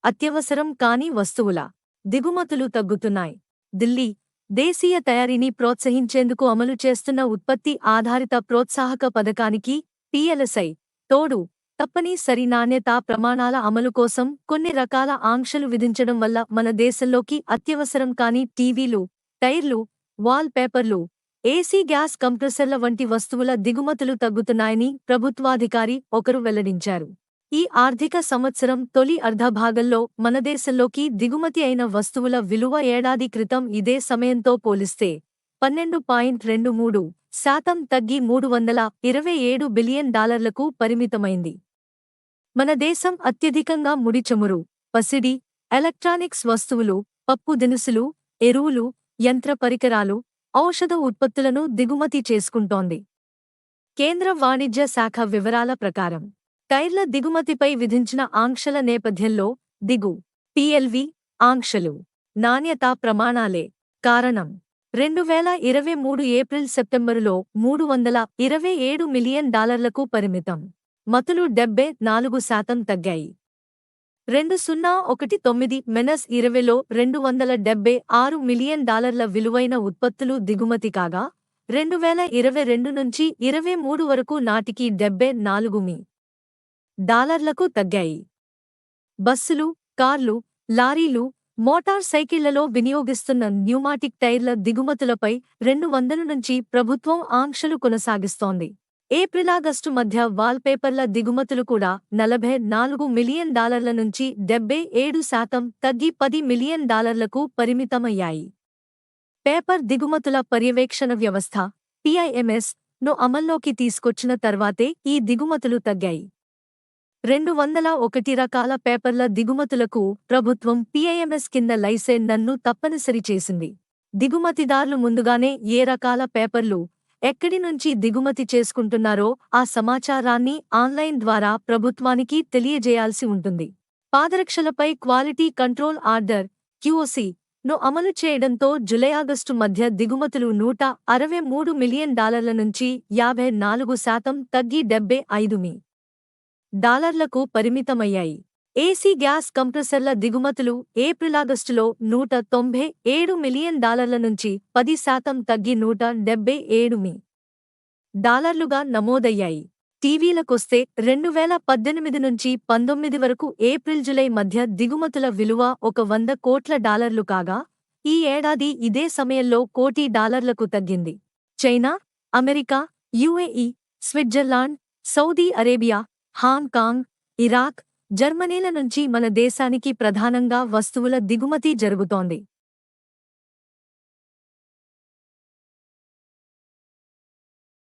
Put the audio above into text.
అత్యవసరం కాని వస్తువుల దిగుమతులు తగ్గుతున్నాయి. ఢిల్లీ దేశీయ తయారీని ప్రోత్సహించేందుకు అమలు చేస్తున్న ఉత్పత్తి ఆధారిత ప్రోత్సాహక పథకానికి పిఎల్ఎస్ఐ తోడు తప్పనిసరి నాణ్యతా ప్రమాణాల అమలు కోసం కొన్ని రకాల ఆంక్షలు విధించడం వల్ల మన దేశంలోకి అత్యవసరం కాని టీవీలు, టైర్లు, వాల్ పేపర్లు, ఏసీ గ్యాస్ కంప్రెసర్ల వంటి వస్తువుల దిగుమతులు తగ్గుతున్నాయని ప్రభుత్వాధికారి ఒకరు వెల్లడించారు. ఈ ఆర్థిక సంవత్సరం తొలి అర్ధభాగంలో మన దేశంలోకి దిగుమతి అయిన వస్తువుల విలువ ఏడాది క్రితం ఇదే సమయంతో పోలిస్తే 12.23% తగ్గి $327 బిలియన్ పరిమితమైంది. మన దేశం అత్యధికంగా ముడి చమురు, పసిడి, ఎలక్ట్రానిక్స్ వస్తువులు, పప్పు దినుసులు, ఎరువులు, యంత్ర పరికరాలు, ఔషధ ఉత్పత్తులను దిగుమతి చేసుకుంటోంది. కేంద్ర వాణిజ్య శాఖ వివరాల ప్రకారం టైర్ల దిగుమతిపై విధించిన ఆంక్షల నేపథ్యంలో పిఎల్వి ఆంక్షలు నాణ్యతా ప్రమాణాలే కారణం. 2023 ఏప్రిల్-సెప్టెంబరులో $327 మిలియన్ పరిమితం. మతులు 74% తగ్గాయి. 2019-20లో $276 మిలియన్ విలువైన ఉత్పత్తులు దిగుమతి కాగా 2022 నుంచి 23 వరకు నాటికి $74 మిలియన్ తగ్గాయి. బస్సులు, కార్లు, లారీలు, మోటార్ సైకిళ్లలో వినియోగిస్తున్న న్యూమాటిక్ టైర్ల దిగుమతులపై 200 నుంచి ప్రభుత్వం ఆంక్షలు కొనసాగిస్తోంది. ఏప్రిల్-ఆగస్టు మధ్య వాల్ పేపర్ల దిగుమతులు కూడా $44 మిలియన్ నుంచి 77% తగ్గి $10 మిలియన్ పరిమితమయ్యాయి. పేపర్ దిగుమతుల పర్యవేక్షణ వ్యవస్థ పిఐఎంఎస్ ను అమల్లోకి తీసుకొచ్చిన తర్వాతే ఈ దిగుమతులు తగ్గాయి. 201 రకాల పేపర్ల దిగుమతులకు ప్రభుత్వం పిఐఎంఎస్ కింద లైసెన్స్ను తప్పనిసరి చేసింది. దిగుమతిదారులు ముందుగానే ఏ రకాల పేపర్లు ఎక్కడి నుంచి దిగుమతి చేసుకుంటున్నారో ఆ సమాచారాన్ని ఆన్లైన్ ద్వారా ప్రభుత్వానికి తెలియజేయాల్సి ఉంటుంది. పాదరక్షలపై క్వాలిటీ కంట్రోల్ ఆర్డర్ క్యూఓసీ ను అమలు చేయడంతో జూలై-ఆగస్టు మధ్య దిగుమతులు $163 మిలియన్ నుంచి 54% తగ్గి $75 మిలియన్ పరిమితమయ్యాయి. ఏసీ గ్యాస్ కంప్రెసర్ల దిగుమతులు ఏప్రిల్-ఆగస్టులో $197 మిలియన్ నుంచి 10% తగ్గి $177 మిలియన్ నమోదయ్యాయి. టీవీలకొస్తే 2018 నుంచి 19 వరకు ఏప్రిల్-జూలై మధ్య దిగుమతుల విలువ $100 కోట్ల కాగా ఈ ఏడాది ఇదే సమయంలో $1 కోటి తగ్గింది. China, America, UAE, Switzerland, Saudi Arabia, Hong Kong, Iraq, జర్మనీల నుంచి మన దేశానికి ప్రధానంగా వస్తువుల దిగుమతి జరుగుతోంది.